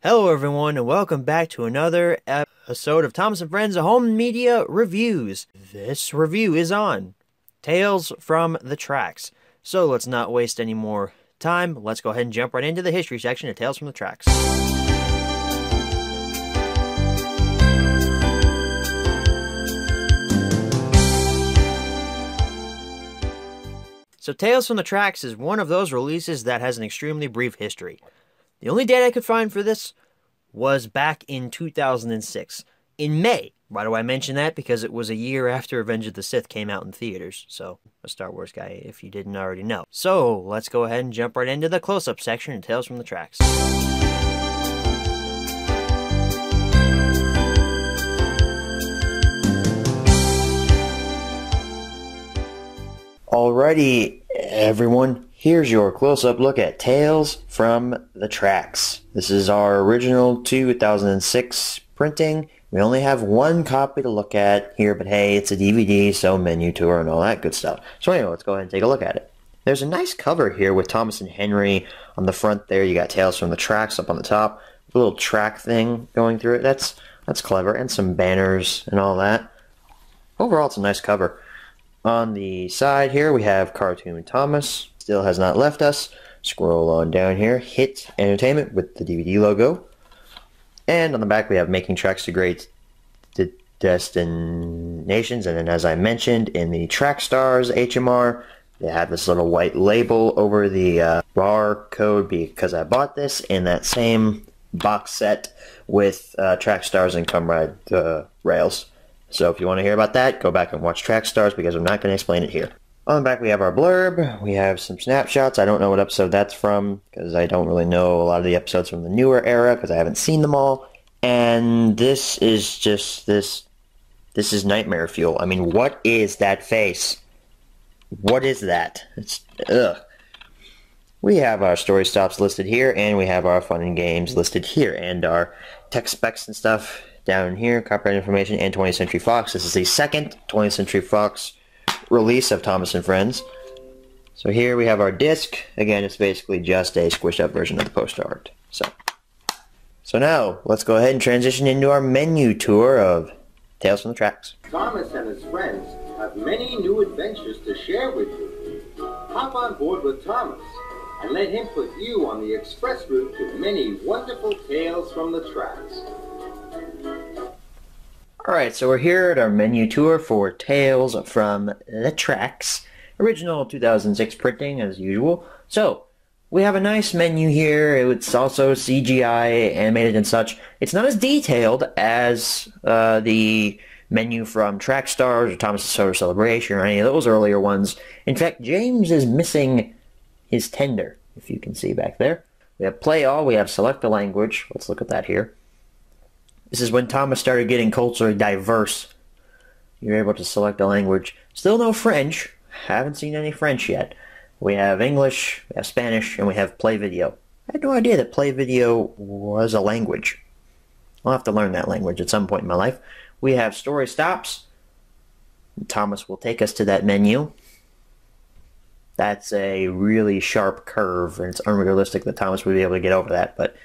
Hello everyone and welcome back to another episode of Thomas & Friends Home Media Reviews. This review is on Tales from the Tracks. So let's not waste any more time. Let's go ahead and jump right into the history section of Tales from the Tracks. So Tales from the Tracks is one of those releases that has an extremely brief history. The only date I could find for this was back in 2006, in May. Why do I mention that? Because it was a year after Revenge of the Sith came out in theaters, so a Star Wars guy if you didn't already know. So let's go ahead and jump right into the close-up section of Tales from the Tracks. Alrighty, everyone. Here's your close-up look at Tales from the Tracks. This is our original 2006 printing. We only have one copy to look at here, but hey, it's a DVD, so menu tour and all that good stuff. So anyway, let's go ahead and take a look at it. There's a nice cover here with Thomas and Henry on the front there. You got Tales from the Tracks up on the top. A little track thing going through it. That's clever. And some banners and all that. Overall, it's a nice cover. On the side here, we have Cartoon Thomas. Still has not left us. Scroll on down here. Hit Entertainment with the DVD logo. And on the back we have Making Tracks to Great Destinations. And then as I mentioned in the Track Stars HMR, they have this little white label over the bar code because I bought this in that same box set with Track Stars and Comrade rails. So if you want to hear about that, go back and watch Track Stars because I'm not going to explain it here. On the back we have our blurb, we have some snapshots. I don't know what episode that's from because I don't really know a lot of the episodes from the newer era because I haven't seen them all. And this is just this is nightmare fuel. I mean, what is that face? What is that? It's ugh. We have our story stops listed here and we have our fun and games listed here and our tech specs and stuff down here, copyright information and 20th Century Fox. This is the second 20th Century Fox release of Thomas and Friends. So here we have our disc. Again, it's basically just a squished up version of the poster art. So now, let's go ahead and transition into our menu tour of Tales from the Tracks. Thomas and his friends have many new adventures to share with you. Hop on board with Thomas and let him put you on the express route to many wonderful tales from the tracks. Alright, so we're here at our menu tour for Tales from the Tracks. Original 2006 printing, as usual. So, we have a nice menu here. It's also CGI, animated and such. It's not as detailed as the menu from Track Stars or Thomas' Soda Celebration or any of those earlier ones. In fact, James is missing his tender, if you can see back there. We have Play All, we have Select a Language. Let's look at that here. This is when Thomas started getting culturally diverse. You're able to select a language. Still no French. Haven't seen any French yet. We have English, we have Spanish, and we have Play Video. I had no idea that Play Video was a language. I'll have to learn that language at some point in my life. We have Story Stops. Thomas will take us to that menu. That's a really sharp curve, and it's unrealistic that Thomas would be able to get over that, but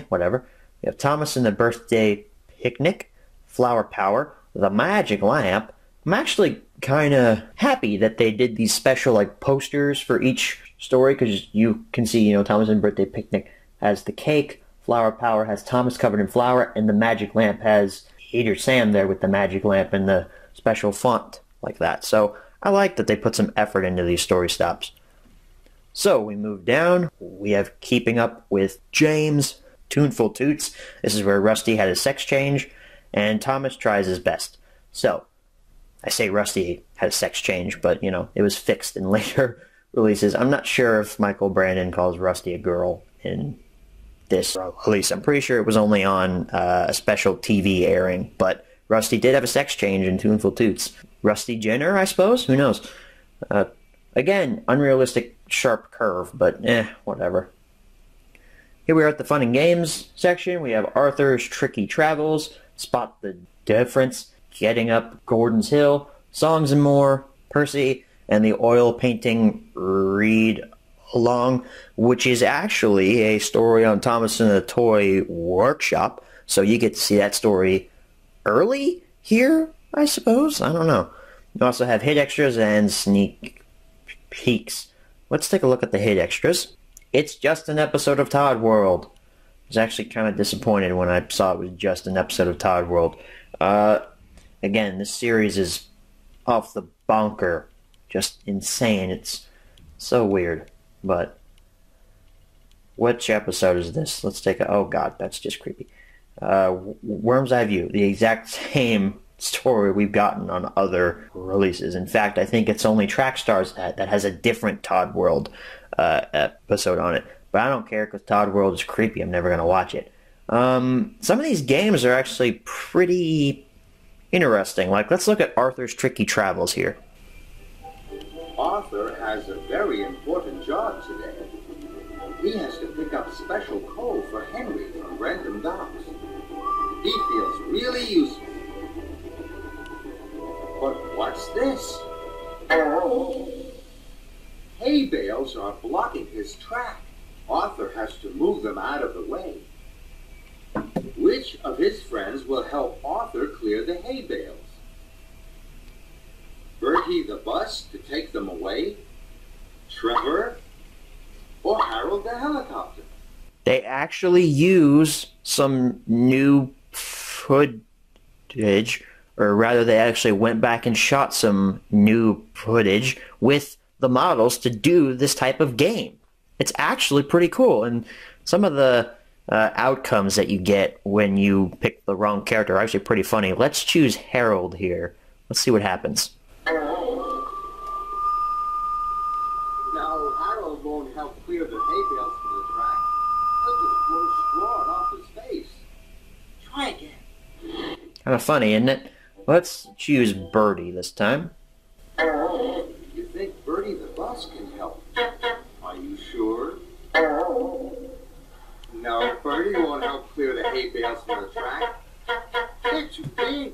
whatever. We have Thomas and the Birthday Picnic, Flower Power, The Magic Lamp. I'm actually kind of happy that they did these special posters for each story because you can see, Thomas and the Birthday Picnic has the cake, Flower Power has Thomas covered in flour, and The Magic Lamp has Eater Sam there with the magic lamp and the special font like that. So I like that they put some effort into these story stops. So we move down. We have Keeping Up with James, Tuneful Toots. This is where Rusty had his sex change, and Thomas tries his best. So, I say Rusty had a sex change, but, it was fixed in later releases. I'm not sure if Michael Brandon calls Rusty a girl in this release. I'm pretty sure it was only on a special TV airing, but Rusty did have a sex change in Tuneful Toots. Rusty Jenner, I suppose? Who knows? Again, unrealistic sharp curve, but whatever. Here we are at the Fun and Games section. We have Arthur's Tricky Travels, Spot the Difference, Getting Up Gordon's Hill, Songs and More, Percy, and the oil painting Read along, which is actually a story on Thomas and the Toy Workshop. So you get to see that story early here, I suppose. I don't know. You also have hit extras and sneak peeks. Let's take a look at the hit extras. It's just an episode of Todd World. I was actually kind of disappointed when I saw it was just an episode of Todd World. Again, this series is off the bunker. Just insane. It's so weird. But which episode is this? Let's take a... Oh god, that's just creepy. Worm's Eye View. The exact same story we've gotten on other releases. In fact, I think it's only Trackstars that has a different Todd World episode on it. But I don't care because Todd World is creepy. I'm never going to watch it. Some of these games are actually pretty interesting. Like, let's look at Arthur's Tricky Travels here. Arthur has a very important job today. He has to pick up special coal for Henry from Random Docks. He feels really useful. But what's this? Hay bales are blocking his track. Arthur has to move them out of the way. Which of his friends will help Arthur clear the hay bales? Bertie the bus to take them away? Trevor? Or Harold the helicopter? They actually use some new footage, or rather they actually went back and shot some new footage with the models to do this type of game. It's actually pretty cool, and some of the outcomes that you get when you pick the wrong character are actually pretty funny. Let's choose Harold here. Let's see what happens. Now, Harold won't help clear the hay bales from the track. He'll just blow straw off his face. Try again. Kind of funny, isn't it? Let's choose Bertie this time. You think Bertie the bus can help? Are you sure? No, Bertie won't help clear the hay bales from the track. They're too big.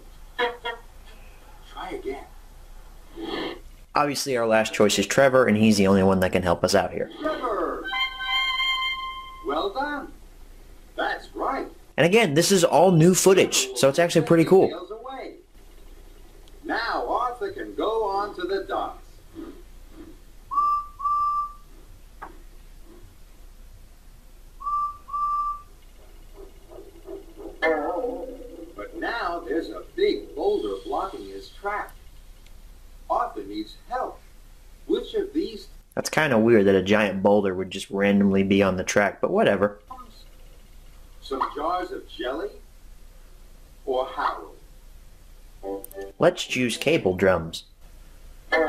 Try again. Obviously, our last choice is Trevor, and he's the only one that can help us out here. Trevor! Well done. That's right. And again, this is all new footage, so it's actually pretty cool. Bales away. Now Arthur can go on to the docks. But now there's a big boulder blocking his track. Arthur needs help. Which of these... That's kind of weird that a giant boulder would just randomly be on the track, but whatever. Some jars of jelly? Or Harold? Let's choose Cable Drums. Do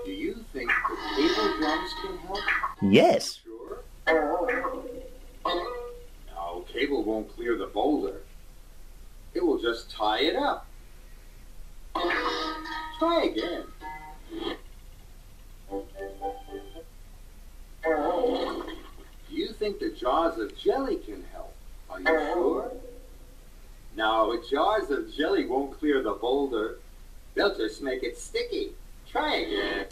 you think the cable drums can help? Yes. Sure. No, cable won't clear the boulder. It will just tie it up. Try again. Do you think the jars of jelly can help? Are you sure? No, jars of jelly won't clear the boulder. They'll just make it sticky. Try again.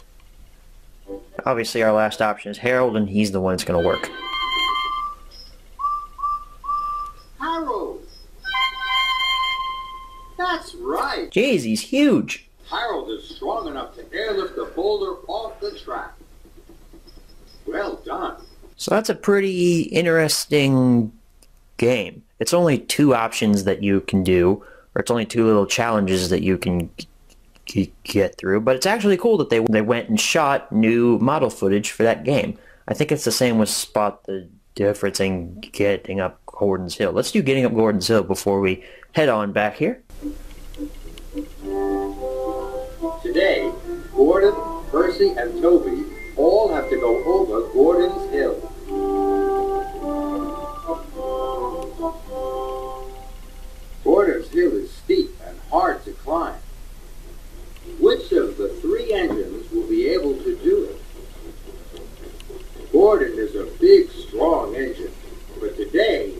Obviously, our last option is Harold, and he's the one that's going to work. Harold! That's right! Jeez, he's huge! Harold is strong enough to airlift the boulder off the track. Well done. So that's a pretty interesting game. It's only 2 options that you can do, or it's only 2 little challenges that you can get through, but it's actually cool that they went and shot new model footage for that game. I think it's the same with Spot the Difference and Getting Up Gordon's Hill. Let's do Getting Up Gordon's Hill before we head on back here. Today, Gordon, Percy, and Toby all have to go over Gordon's Hill. Gordon's Hill is steep and hard to climb. Which of the 3 engines will be able to do it? Gordon is a big, strong engine, but today,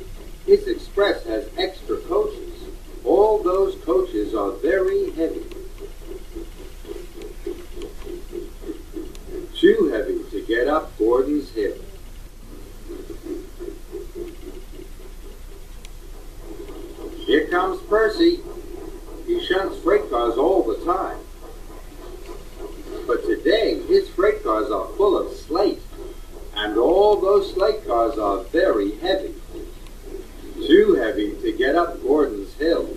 his express has extra coaches. All those coaches are very heavy. 2 have comes Percy. He shunts freight cars all the time. But today, his freight cars are full of slate. And all those slate cars are very heavy. Too heavy to get up Gordon's Hill.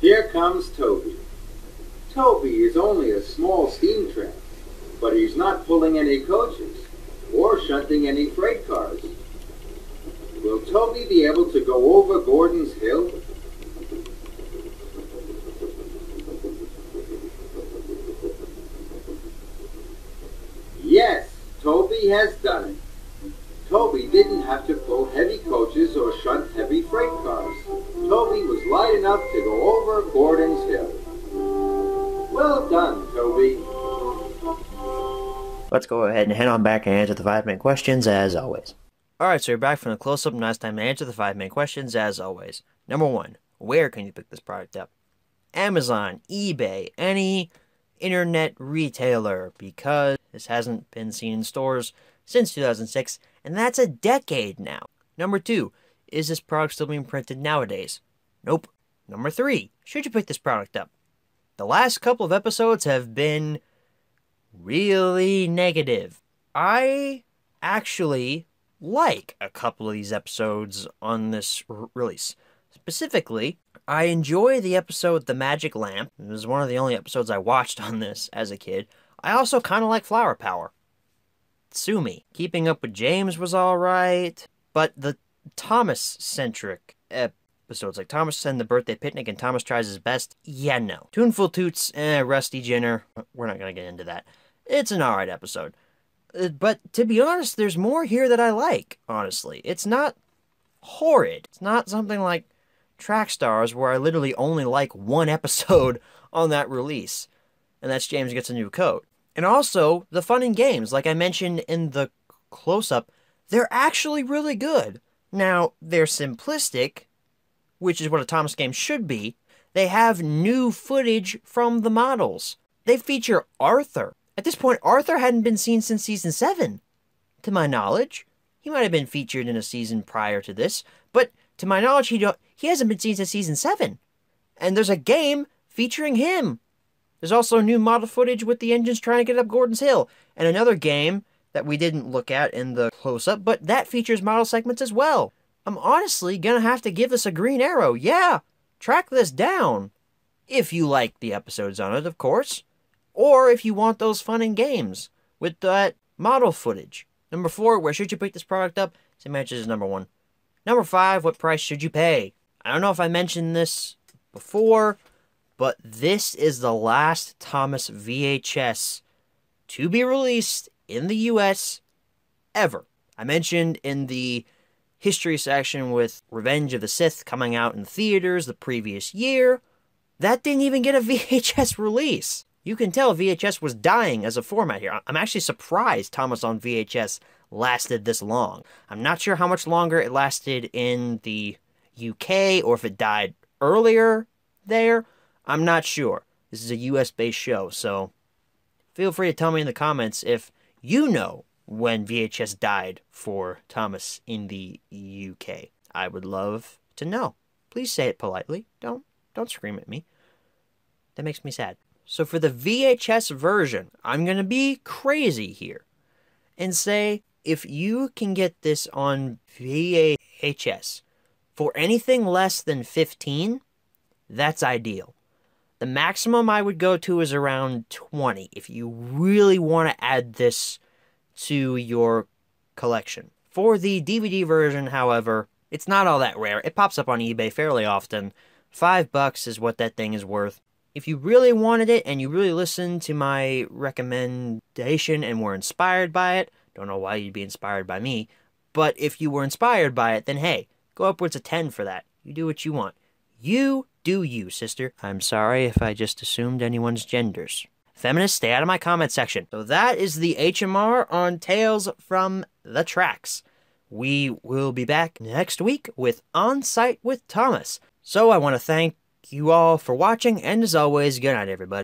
Here comes Toby. Toby is only a small steam tramp, but he's not pulling any coaches or shunting any freight cars. Will Toby be able to go over Gordon's Hill? Yes, Toby has done it. Toby didn't have to pull heavy coaches or shunt heavy freight cars. Toby was light enough to go over Gordon's Hill. Well done, Toby. Let's go ahead and head on back and answer the 5 main questions as always. Alright, so you're back from the close-up, and now it's time to answer the 5 main questions as always. Number 1, where can you pick this product up? Amazon, eBay, any internet retailer, because this hasn't been seen in stores since 2006, and that's a decade now. Number 2, is this product still being printed nowadays? Nope. Number 3, should you pick this product up? The last couple of episodes have been really negative. I actually like a couple of these episodes on this release. Specifically, I enjoy the episode The Magic Lamp. It was one of the only episodes I watched on this as a kid. I also kind of like Flower Power. Sue me. Keeping Up with James was alright, but the Thomas-centric episodes, like Thomas and the Birthday Picnic and Thomas Tries His Best, yeah, no. Tuneful Toots, Rusty Jenner, we're not going to get into that. It's an alright episode. But to be honest, there's more here that I like, honestly. It's not horrid. It's not something like Track Stars, where I literally only like one episode on that release, and that's James Gets a New Coat. And also, the fun and games, like I mentioned in the close-up, they're actually really good. Now, they're simplistic, which is what a Thomas game should be. They have new footage from the models. They feature Arthur. At this point, Arthur hadn't been seen since Season 7, to my knowledge. He might have been featured in a season prior to this, but to my knowledge, he hasn't been seen since Season 7. And there's a game featuring him. There's also new model footage with the engines trying to get up Gordon's Hill, and another game that we didn't look at in the close-up, but that features model segments as well. I'm honestly gonna have to give this a green arrow. Yeah, track this down. If you like the episodes on it, of course. Or if you want those fun and games with that model footage. Number 4, where should you pick this product up? Same answer as number 1. Number 5, what price should you pay? I don't know if I mentioned this before, but this is the last Thomas VHS to be released in the US ever. I mentioned in the history section with Revenge of the Sith coming out in theaters the previous year, that didn't even get a VHS release. You can tell VHS was dying as a format here. I'm actually surprised Thomas on VHS lasted this long. I'm not sure how much longer it lasted in the UK or if it died earlier there. I'm not sure. This is a US-based show, so feel free to tell me in the comments if you know when VHS died for Thomas in the UK. I would love to know. Please say it politely. Don't scream at me. That makes me sad. So for the VHS version, I'm going to be crazy here and say if you can get this on VHS for anything less than $15, that's ideal. The maximum I would go to is around $20 if you really want to add this to your collection. For the DVD version, however, it's not all that rare. It pops up on eBay fairly often. $5 is what that thing is worth. If you really wanted it and you really listened to my recommendation and were inspired by it, don't know why you'd be inspired by me, but if you were inspired by it, then hey, go upwards of 10 for that. You do what you want. You do you, sister. I'm sorry if I just assumed anyone's genders. Feminists, stay out of my comment section. So that is the HMR on Tales from the Tracks. We will be back next week with On Site with Thomas. So I want to thank you all for watching, and as always, good night, everybody.